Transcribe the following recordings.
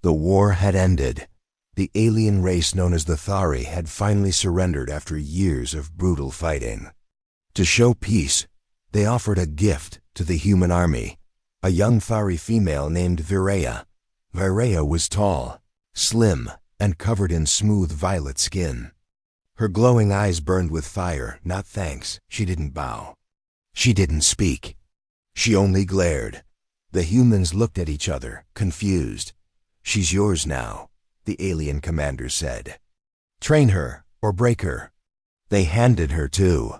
The war had ended. The alien race known as the Thari had finally surrendered after years of brutal fighting. To show peace, they offered a gift to the human army, a young Thari female named Virea. Virea was tall, slim, and covered in smooth violet skin. Her glowing eyes burned with fire, not thanks. She didn't bow. She didn't speak. She only glared. The humans looked at each other, confused. "She's yours now," the alien commander said. "Train her, or break her." They handed her to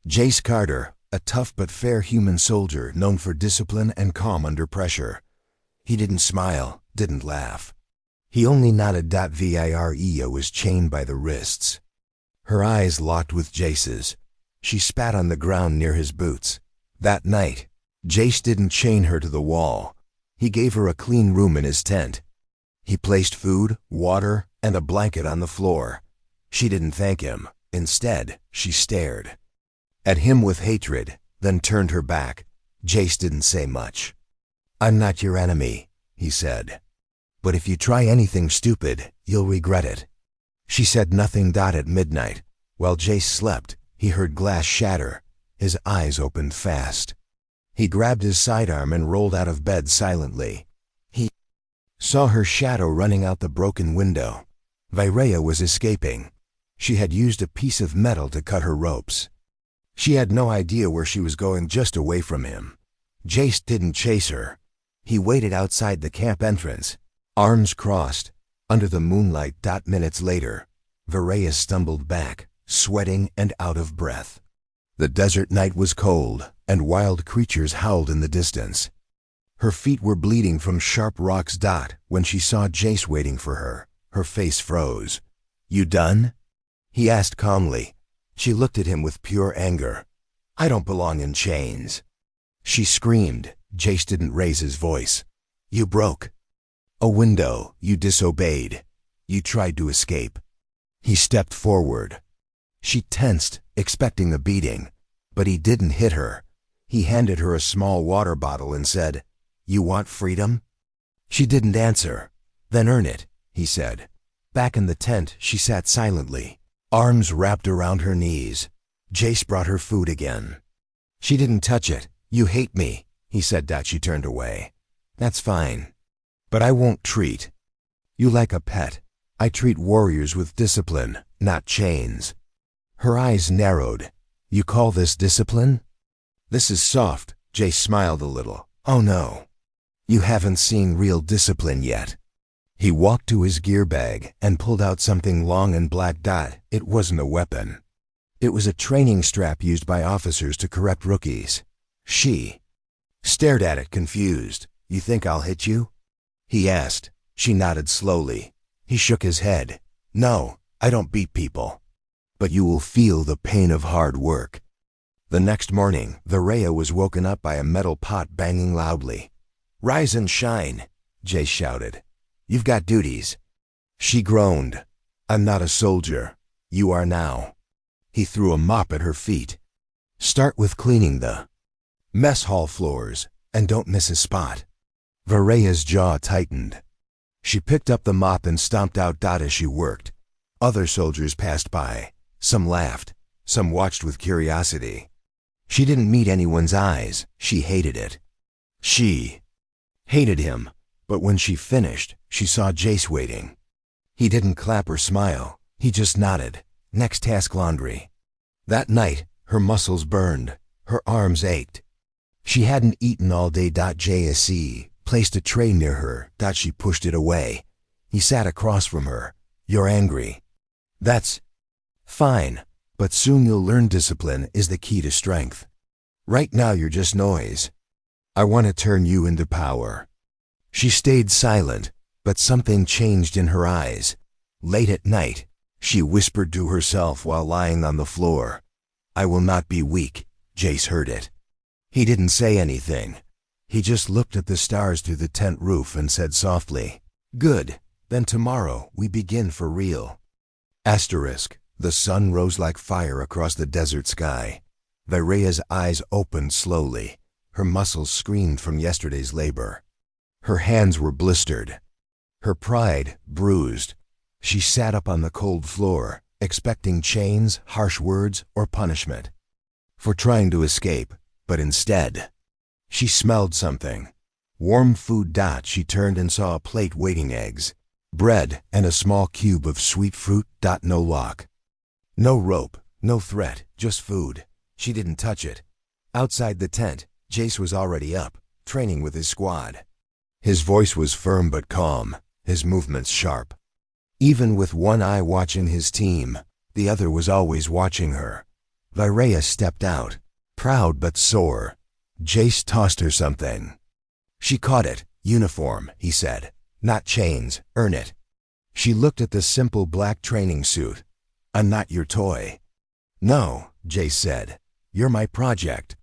Jace Carter, a tough but fair human soldier known for discipline and calm under pressure. He didn't smile, didn't laugh. He only nodded. Virea was chained by the wrists. Her eyes locked with Jace's. She spat on the ground near his boots. That night, Jace didn't chain her to the wall. He gave her a clean room in his tent. He placed food, water, and a blanket on the floor. She didn't thank him. Instead, she stared at him with hatred, then turned her back. Jace didn't say much. "I'm not your enemy," he said. "But if you try anything stupid, you'll regret it." She said nothing. At midnight, while Jace slept, he heard glass shatter. His eyes opened fast. He grabbed his sidearm and rolled out of bed silently. He saw her shadow running out the broken window. Virea was escaping. She had used a piece of metal to cut her ropes. She had no idea where she was going, just away from him. Jace didn't chase her. He waited outside the camp entrance, arms crossed, under the moonlight. Minutes later, Virea stumbled back, sweating and out of breath. The desert night was cold, and wild creatures howled in the distance. Her feet were bleeding from sharp rocks. When she saw Jace waiting for her, her face froze. "You done?" he asked calmly. She looked at him with pure anger. "I don't belong in chains." She screamed. Jace didn't raise his voice. "You broke a window. You disobeyed. You tried to escape." He stepped forward. She tensed, expecting a beating, but he didn't hit her. He handed her a small water bottle and said, "You want freedom?" She didn't answer. "Then earn it," he said. Back in the tent, she sat silently, arms wrapped around her knees. Jace brought her food again. She didn't touch it. "You hate me," he said. She turned away. "That's fine. But I won't treat you like a pet. I treat warriors with discipline, not chains." Her eyes narrowed. "You call this discipline?" "This is soft." Jace smiled a little. "Oh no. You haven't seen real discipline yet." He walked to his gear bag and pulled out something long and black. It wasn't a weapon. It was a training strap used by officers to correct rookies. She stared at it, confused. "You think I'll hit you?" he asked. She nodded slowly. He shook his head. "No, I don't beat people. But you will feel the pain of hard work." The next morning, Virea was woken up by a metal pot banging loudly. "Rise and shine," Jace shouted. "You've got duties." She groaned. "I'm not a soldier. You are now." He threw a mop at her feet. "Start with cleaning the mess hall floors, and don't miss a spot." Virea's jaw tightened. She picked up the mop and stomped out. As she worked, other soldiers passed by. Some laughed, some watched with curiosity. She didn't meet anyone's eyes. She hated it. She hated him. But when she finished, she saw Jace waiting. He didn't clap or smile. He just nodded. "Next task, laundry." That night, her muscles burned. Her arms ached. She hadn't eaten all day. Jace placed a tray near her. She pushed it away. He sat across from her. "You're angry. That's fine, but soon you'll learn discipline is the key to strength. Right now you're just noise. I want to turn you into power." She stayed silent, but something changed in her eyes. Late at night, she whispered to herself while lying on the floor. "I will not be weak." Jace heard it. He didn't say anything. He just looked at the stars through the tent roof and said softly, "Good, then tomorrow we begin for real." The sun rose like fire across the desert sky. Virea's eyes opened slowly. Her muscles screamed from yesterday's labor. Her hands were blistered. Her pride bruised. She sat up on the cold floor, expecting chains, harsh words, or punishment for trying to escape, but instead, she smelled something. Warm food. She turned and saw a plate waiting: eggs, bread, and a small cube of sweet fruit. No lock. No rope, no threat, just food. She didn't touch it. Outside the tent, Jace was already up, training with his squad. His voice was firm but calm, his movements sharp. Even with one eye watching his team, the other was always watching her. Virea stepped out, proud but sore. Jace tossed her something. She caught it. Uniform, he said. Not chains, earn it. She looked at the simple black training suit. I'm not your toy. No, Jace said. You're my project.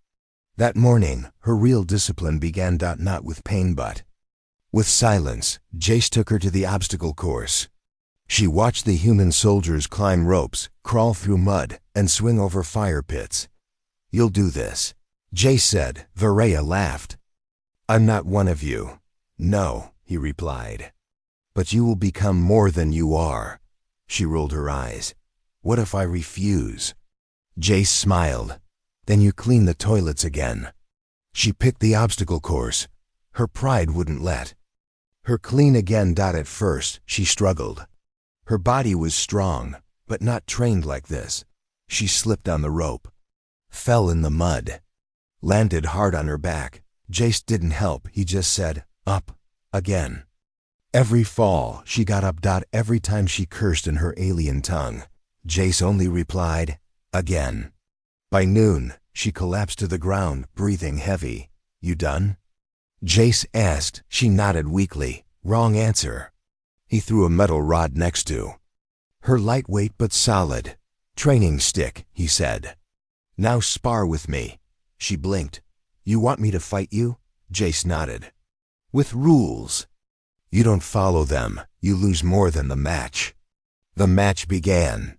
That morning, her real discipline began. Not with pain but with silence. Jace took her to the obstacle course. She watched the human soldiers climb ropes, crawl through mud, and swing over fire pits. You'll do this, Jace said. Virea laughed. I'm not one of you. No, he replied. But you will become more than you are. She rolled her eyes. What if I refuse? Jace smiled. Then you clean the toilets again. She picked the obstacle course. Her pride wouldn't let her clean again. At first, she struggled. Her body was strong, but not trained like this. She slipped on the rope, fell in the mud, landed hard on her back. Jace didn't help. He just said, up, again. Every fall, she got up. Every time she cursed in her alien tongue, Jace only replied, again. By noon, she collapsed to the ground, breathing heavy. You done? Jace asked. She nodded weakly. Wrong answer. He threw a metal rod next to her, lightweight but solid. Training stick, he said. Now spar with me. She blinked. You want me to fight you? Jace nodded. With rules. You don't follow them, you lose more than the match. The match began.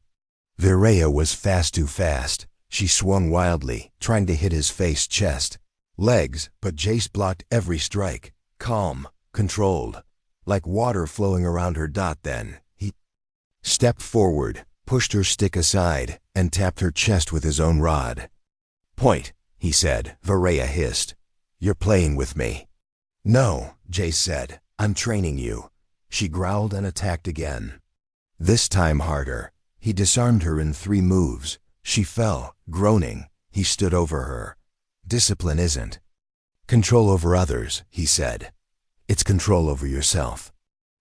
Virea was fast, too fast. She swung wildly, trying to hit his face, chest, legs, but Jace blocked every strike. Calm, controlled, like water flowing around her. Then, he stepped forward, pushed her stick aside, and tapped her chest with his own rod. Point, he said. Virea hissed. You're playing with me. No, Jace said. I'm training you. She growled and attacked again. This time harder. He disarmed her in 3 moves. She fell, groaning. He stood over her. Discipline isn't control over others, he said. It's control over yourself.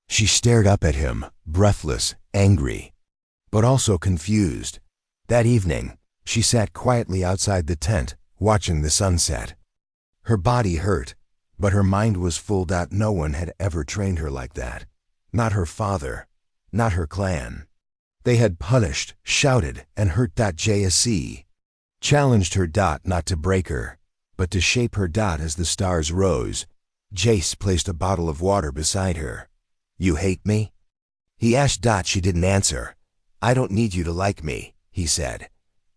She stared up at him, breathless, angry, but also confused. That evening, she sat quietly outside the tent, watching the sunset. Her body hurt, but her mind was full. No one had ever trained her like that. Not her father, not her clan. They had punished, shouted, and hurt. JSC challenged her. Not to break her, but to shape her. As the stars rose, Jace placed a bottle of water beside her. You hate me? He asked. She didn't answer. I don't need you to like me, he said.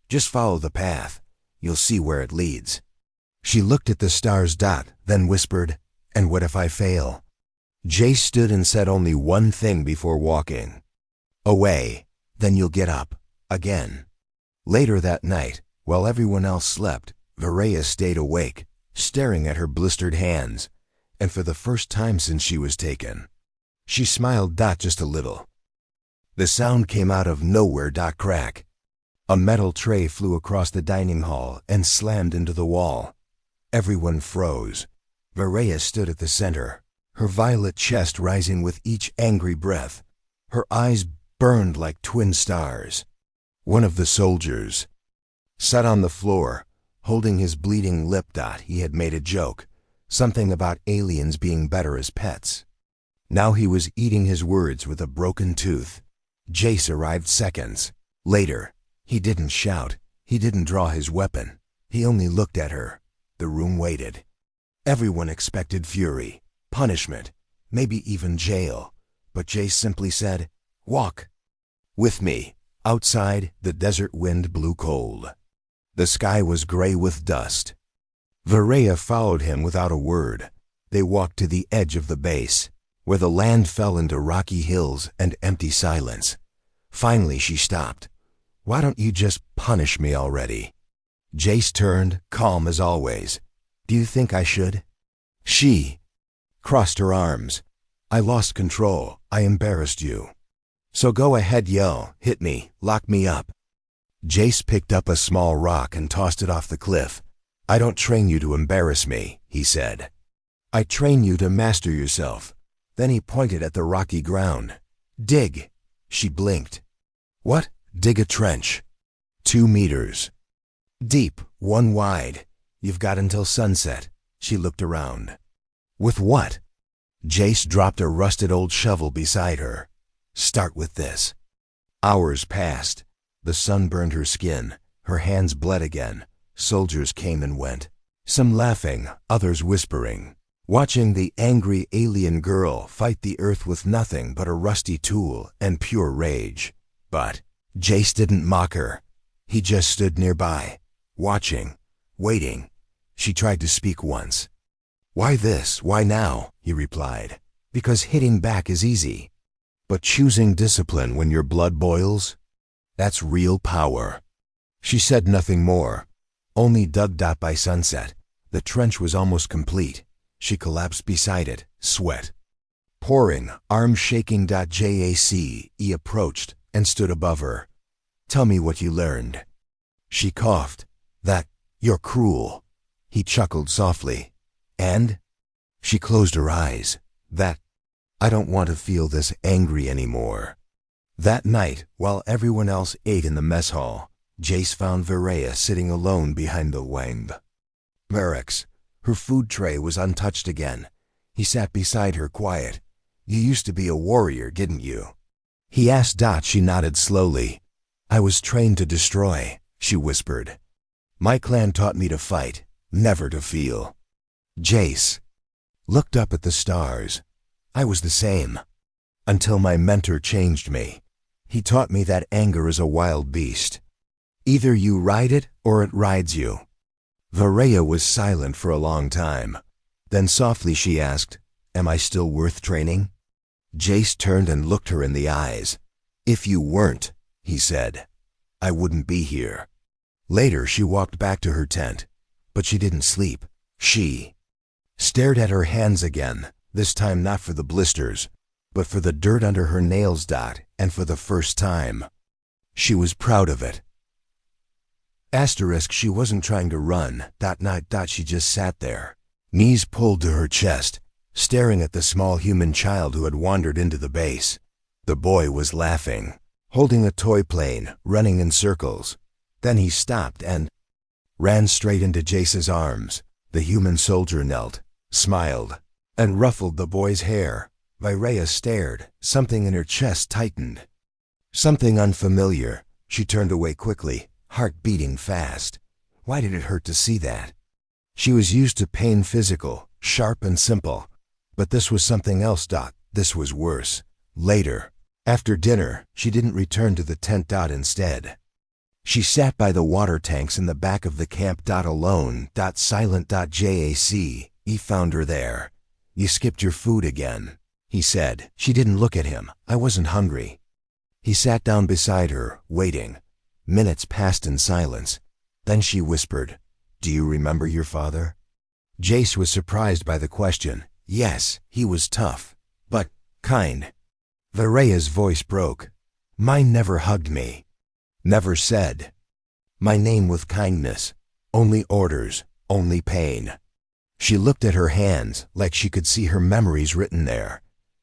Just follow the path. You'll see where it leads. She looked at the stars. Then whispered, and what if I fail? Jace stood and said only one thing before walking away. Then you'll get up, again. Later that night, while everyone else slept, Virea stayed awake, staring at her blistered hands, and for the first time since she was taken, she smiled. Just a little. The sound came out of nowhere. Crack. A metal tray flew across the dining hall and slammed into the wall. Everyone froze. Virea stood at the center, her violet chest rising with each angry breath. Her eyes burned like twin stars. One of the soldiers sat on the floor, holding his bleeding lip. He had made a joke, something about aliens being better as pets. Now he was eating his words with a broken tooth. Jace arrived seconds later. He didn't shout. He didn't draw his weapon. He only looked at her. The room waited. Everyone expected fury, punishment, maybe even jail. But Jace simply said, walk with me. Outside, the desert wind blew cold. The sky was gray with dust. Virea followed him without a word. They walked to the edge of the base. where the land fell into rocky hills and empty silence. Finally, she stopped. "Why don't you just punish me already?" Jace turned, calm as always. "Do you think I should?" She crossed her arms. "I lost control. I embarrassed you. So go ahead, yell, hit me, lock me up." Jace picked up a small rock and tossed it off the cliff. "I don't train you to embarrass me," he said. "I train you to master yourself." Then he pointed at the rocky ground. "Dig." She blinked. "What?" "Dig a trench. 2 meters. Deep, 1 wide. You've got until sunset." She looked around. "With what?" Jace dropped a rusted old shovel beside her. "Start with this." Hours passed. The sun burned her skin. Her hands bled again. Soldiers came and went. Some laughing, others whispering. Watching the angry alien girl fight the earth with nothing but a rusty tool and pure rage. But Jace didn't mock her. He just stood nearby, watching, waiting. She tried to speak once. "Why this? Why now?" he replied. "Because hitting back is easy. But choosing discipline when your blood boils? That's real power." She said nothing more. Only dug. By sunset, the trench was almost complete. She collapsed beside it, sweat pouring, arms shaking. Jace approached and stood above her. "Tell me what you learned." She coughed. "That you're cruel." He chuckled softly. "And?" She closed her eyes. "That I don't want to feel this angry anymore." That night, while everyone else ate in the mess hall, Jace found Viraya sitting alone behind the wang barracks. Her food tray was untouched again. He sat beside her, quiet. "You used to be a warrior, didn't you?" he asked. She nodded slowly. "I was trained to destroy," she whispered. "My clan taught me to fight, never to feel." Jace looked up at the stars. "I was the same. Until my mentor changed me. He taught me that anger is a wild beast. Either you ride it or it rides you." Viraya was silent for a long time. Then softly she asked, "Am I still worth training?" Jace turned and looked her in the eyes. "If you weren't," he said, "I wouldn't be here." Later she walked back to her tent, but she didn't sleep. She stared at her hands again, this time not for the blisters, but for the dirt under her nails. And for the first time, she was proud of it. She wasn't trying to run. She just sat there, knees pulled to her chest, staring at the small human child who had wandered into the base. The boy was laughing, holding a toy plane, running in circles. Then he stopped and ran straight into Jace's arms. The human soldier knelt, smiled, and ruffled the boy's hair. Viraya stared. Something in her chest tightened. Something unfamiliar. She turned away quickly, heart beating fast. Why did it hurt to see that? She was used to pain, physical, sharp and simple. But this was something else. This was worse. Later, after dinner, she didn't return to the tent. Instead, she sat by the water tanks in the back of the camp. Alone. Silent. Jace found her there. "You skipped your food again," he said. She didn't look at him. "I wasn't hungry." He sat down beside her, waiting. Minutes passed in silence. Then she whispered, "Do you remember your father?" Jace was surprised by the question. Yes, he was tough, but kind. Viraya's voice broke. "Mine never hugged me. Never said my name with kindness. Only orders, only pain." She looked at her hands like she could see her memories written there.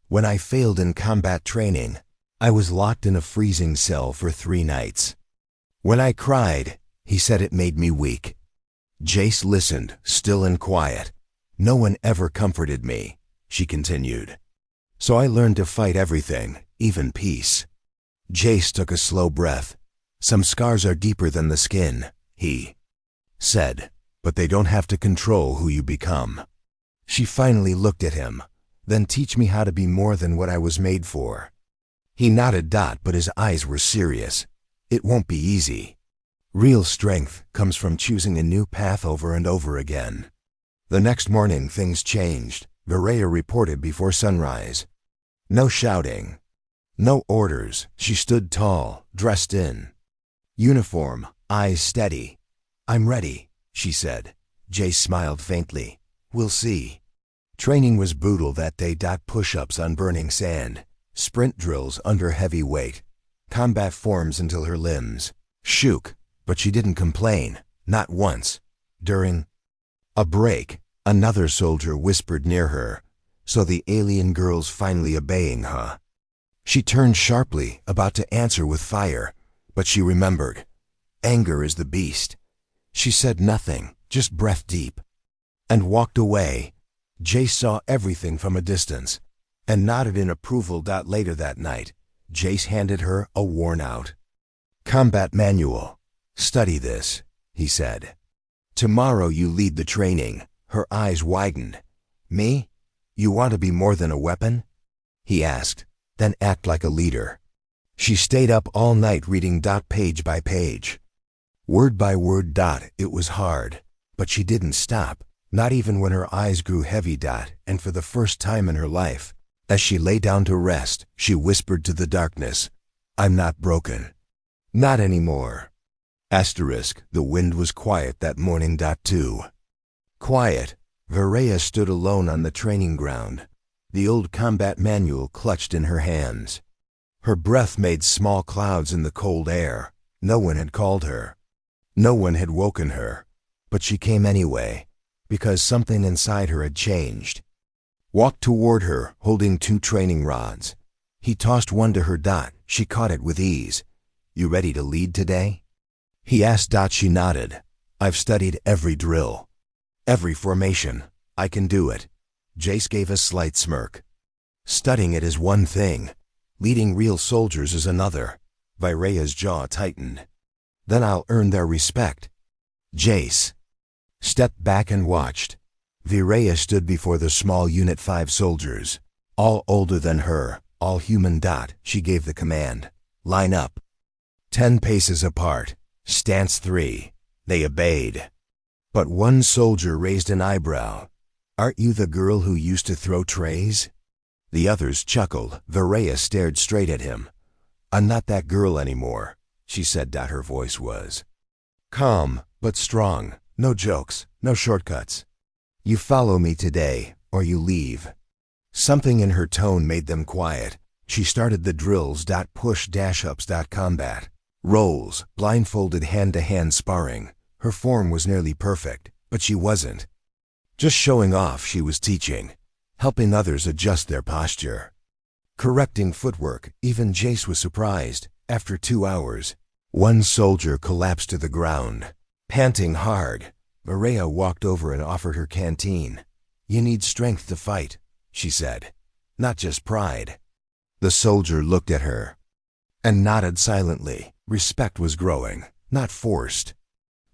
"When I failed in combat training, I was locked in a freezing cell for 3 nights. When I cried, he said it made me weak." Jace listened, still and quiet. "No one ever comforted me," she continued. "So I learned to fight everything, even peace." Jace took a slow breath. "Some scars are deeper than the skin," he said, "but they don't have to control who you become." She finally looked at him. "Then teach me how to be more than what I was made for." He nodded. But his eyes were serious. "It won't be easy. Real strength comes from choosing a new path over and over again." The next morning things changed. Viraya reported before sunrise. No shouting. No orders. She stood tall, dressed in uniform, eyes steady. "I'm ready," she said. Jace smiled faintly. "We'll see." Training was brutal that day. Push-ups on burning sand, sprint drills under heavy weight, combat forms until her limbs shook, but she didn't complain, not once. During a break, another soldier whispered near her, "So the alien girl's finally obeying, huh?" She turned sharply, about to answer with fire, but she remembered. Anger is the beast. She said nothing, just breath deep, and walked away. Jace saw everything from a distance and nodded in approval. Later that night, Jace handed her a worn-out combat manual. "Study this," he said. "Tomorrow you lead the training." Her eyes widened. "Me? You want to be more than a weapon?" he asked. "Then act like a leader." She stayed up all night reading. Page by page, word by word. It was hard, but she didn't stop, not even when her eyes grew heavy. And for the first time in her life, as she lay down to rest, she whispered to the darkness, "I'm not broken. Not anymore." The wind was quiet that morning. Too quiet. Varaya stood alone on the training ground, the old combat manual clutched in her hands. Her breath made small clouds in the cold air. No one had called her. No one had woken her. But she came anyway, because something inside her had changed. Walked toward her, holding 2 training rods. He tossed one to her. She caught it with ease. "You ready to lead today?" he asked. She nodded. "I've studied every drill, every formation. I can do it." Jace gave a slight smirk. "Studying it is one thing. Leading real soldiers is another." Viraya's jaw tightened. "Then I'll earn their respect." Jace stepped back and watched. Viraya stood before the small Unit 5 soldiers, all older than her, all human. She gave the command, "Line up." 10 paces apart. Stance 3. They obeyed. But one soldier raised an eyebrow. "Aren't you the girl who used to throw trays?" The others chuckled. Varaya stared straight at him. "I'm not that girl anymore," she said. Her voice was calm, but strong. "No jokes, no shortcuts. You follow me today, or you leave." Something in her tone made them quiet. She started the drills. Push-ups. Combat rolls, blindfolded hand-to-hand sparring. Her form was nearly perfect, but she wasn't just showing off. She was teaching, helping others adjust their posture, correcting footwork. Even Jace was surprised. After 2 hours, one soldier collapsed to the ground, panting hard. Varaya walked over and offered her canteen. "You need strength to fight," she said, "not just pride." The soldier looked at her and nodded silently. Respect was growing, not forced,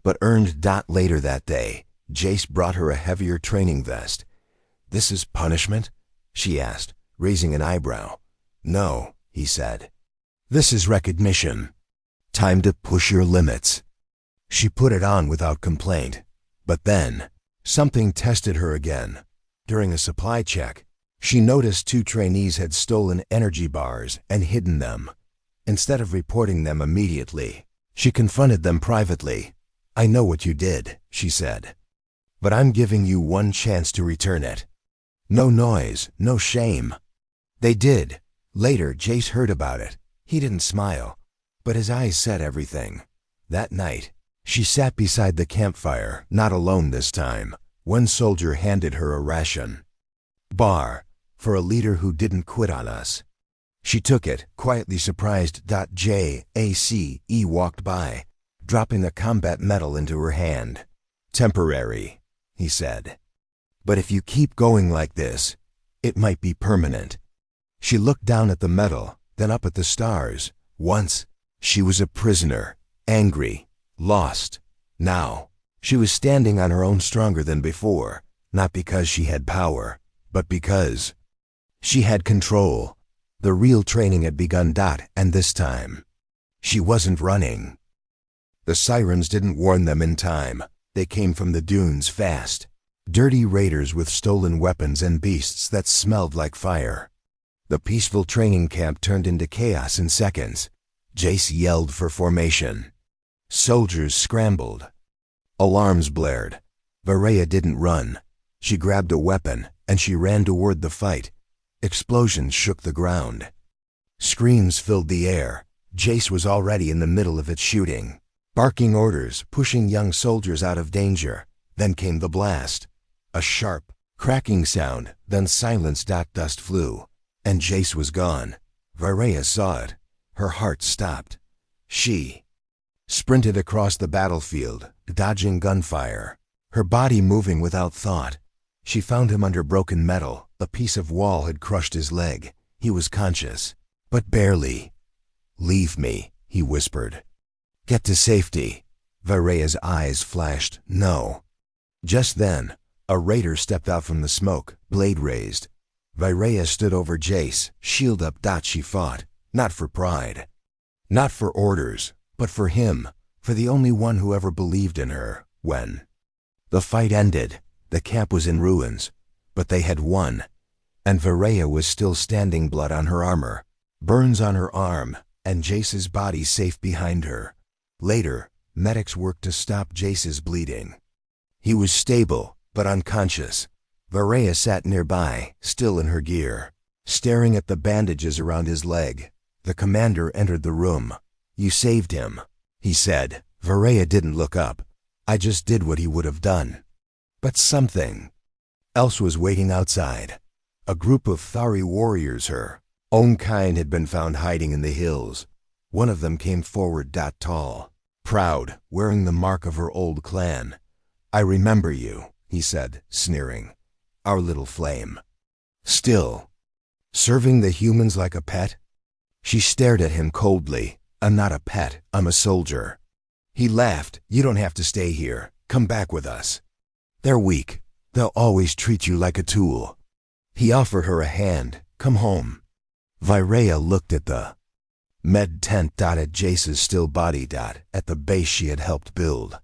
but earned. Later that day, Jace brought her a heavier training vest. "This is punishment?" she asked, raising an eyebrow. "No," he said. "This is recognition. Time to push your limits." She put it on without complaint. But then, something tested her again. During a supply check, she noticed 2 trainees had stolen energy bars and hidden them. Instead of reporting them immediately, she confronted them privately. "I know what you did," she said, "but I'm giving you one chance to return it. No noise, no shame." They did. Later, Jace heard about it. He didn't smile, but his eyes said everything. That night, she sat beside the campfire, not alone this time. One soldier handed her a ration bar for a leader who didn't quit on us. She took it, quietly surprised. Jace walked by, dropping the combat medal into her hand. "Temporary," he said. "But if you keep going like this, it might be permanent." She looked down at the medal, then up at the stars. Once, she was a prisoner, angry, lost. Now, she was standing on her own, stronger than before, not because she had power, but because she had control. The real training had begun. And this time, she wasn't running. The sirens didn't warn them in time. They came from the dunes fast. Dirty raiders with stolen weapons and beasts that smelled like fire. The peaceful training camp turned into chaos in seconds. Jace yelled for formation. Soldiers scrambled. Alarms blared. Varaya didn't run. She grabbed a weapon, and she ran toward the fight. Explosions shook the ground. Screams filled the air. Jace was already in the middle of its shooting, barking orders, pushing young soldiers out of danger. Then came the blast. A sharp, cracking sound, then silence. Dust flew, and Jace was gone. Varaya saw it. Her heart stopped. She sprinted across the battlefield, dodging gunfire, her body moving without thought. She found him under broken metal. A piece of wall had crushed his leg. He was conscious, but barely. "Leave me," he whispered. "Get to safety." Varaya's eyes flashed. "No." Just then, a raider stepped out from the smoke, blade raised. Varaya stood over Jace, shield up. She fought, not for pride, not for orders, but for him, for the only one who ever believed in her. When the fight ended, the camp was in ruins, but they had won, and Varaya was still standing, blood on her armor, burns on her arm, and Jace's body safe behind her. Later, medics worked to stop Jace's bleeding. He was stable, but unconscious. Varaya sat nearby, still in her gear, staring at the bandages around his leg. The commander entered the room. "You saved him," he said. Varaya didn't look up. "I just did what he would have done." But something else was waiting outside. A group of Thari warriors, her own kind, had been found hiding in the hills. One of them came forward, tall, proud, wearing the mark of her old clan. "I remember you," he said, sneering. "Our little flame. Still serving the humans like a pet?" She stared at him coldly. "I'm not a pet, I'm a soldier." He laughed. "You don't have to stay here. Come back with us. They're weak. They'll always treat you like a tool." He offered her a hand. "Come home." Varaya looked at the med tent, at Jace's still body, at the base she had helped build,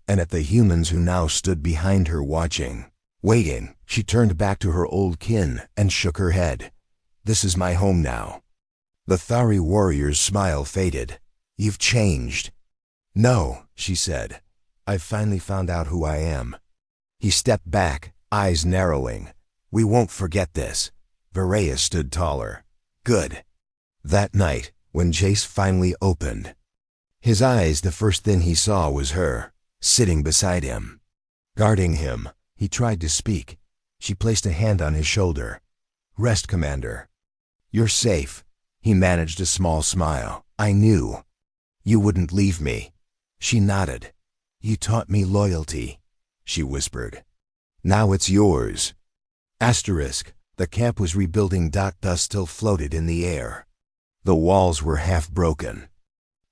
and at the humans who now stood behind her watching, waiting. She turned back to her old kin and shook her head. "This is my home now." The Thari warrior's smile faded. "You've changed." "No," she said. "I've finally found out who I am." He stepped back, eyes narrowing. "We won't forget this." Varaya stood taller. "Good." That night, when Jace finally opened his eyes, the first thing he saw was her, sitting beside him, guarding him. He tried to speak. She placed a hand on his shoulder. "Rest, Commander. You're safe." He managed a small smile. "I knew you wouldn't leave me." She nodded. "You taught me loyalty," she whispered. "Now it's yours." Asterisk. The camp was rebuilding. Dust still floated in the air. The walls were half broken.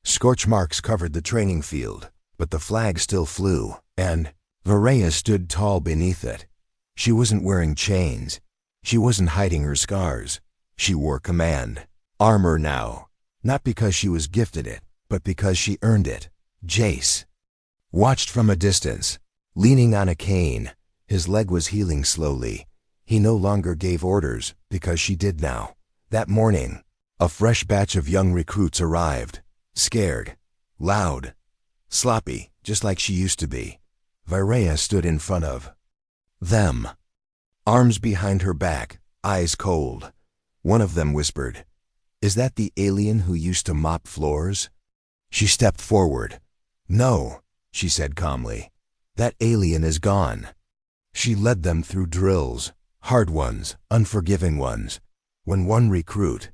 Scorch marks covered the training field, but the flag still flew, and Varaya stood tall beneath it. She wasn't wearing chains. She wasn't hiding her scars. She wore command. Armor now. Not because she was gifted it, but because she earned it. Jace watched from a distance, leaning on a cane. His leg was healing slowly. He no longer gave orders, because she did now. That morning, a fresh batch of young recruits arrived. Scared, loud, sloppy, just like she used to be. Varaya stood in front of them, arms behind her back, eyes cold. One of them whispered, "Is that the alien who used to mop floors?" She stepped forward. "No," she said calmly. "That alien is gone." She led them through drills, hard ones, unforgiving ones. When one recruit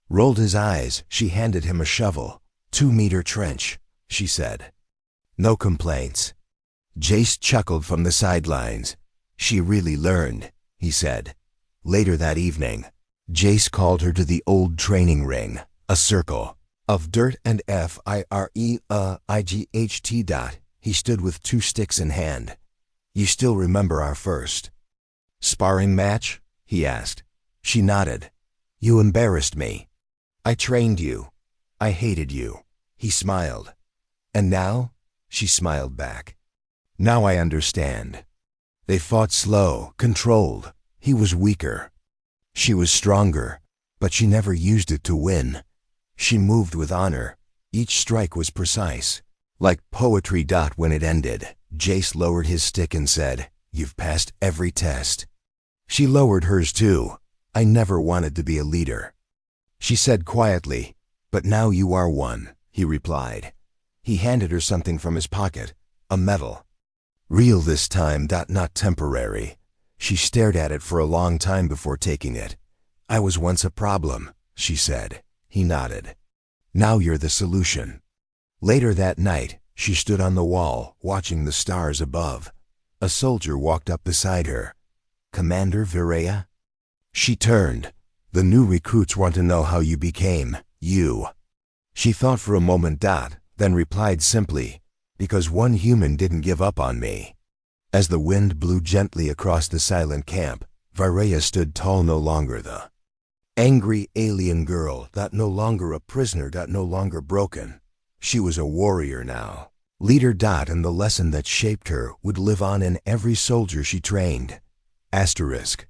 rolled his eyes, she handed him a shovel. 2-meter trench, she said. "No complaints." Jace chuckled from the sidelines. "She really learned," he said. Later that evening, Jace called her to the old training ring, a circle of dirt and FIREIGHT. He stood with 2 sticks in hand. "You still remember our first sparring match?" he asked. She nodded. "You embarrassed me. I trained you. I hated you." He smiled. "And now?" She smiled back. "Now I understand." They fought slow, controlled. He was weaker. She was stronger. but she never used it to win. She moved with honor. Each strike was precise. Like poetry. When it ended, Jace lowered his stick and said, "You've passed every test." She lowered hers too. "I never wanted to be a leader," she said quietly. "But now you are one," he replied. He handed her something from his pocket, a medal. "Real this time. Not temporary." She stared at it for a long time before taking it. "I was once a problem," she said. He nodded. "Now you're the solution." Later that night, she stood on the wall, watching the stars above. A soldier walked up beside her. "Commander Virea?" She turned. "The new recruits want to know how you became you." She thought for a moment, then replied simply, "Because one human didn't give up on me." As the wind blew gently across the silent camp, Virea stood tall, no longer the angry alien girl, no longer a prisoner, no longer broken. She was a warrior now. Leader. And the lesson that shaped her would live on in every soldier she trained. Asterisk.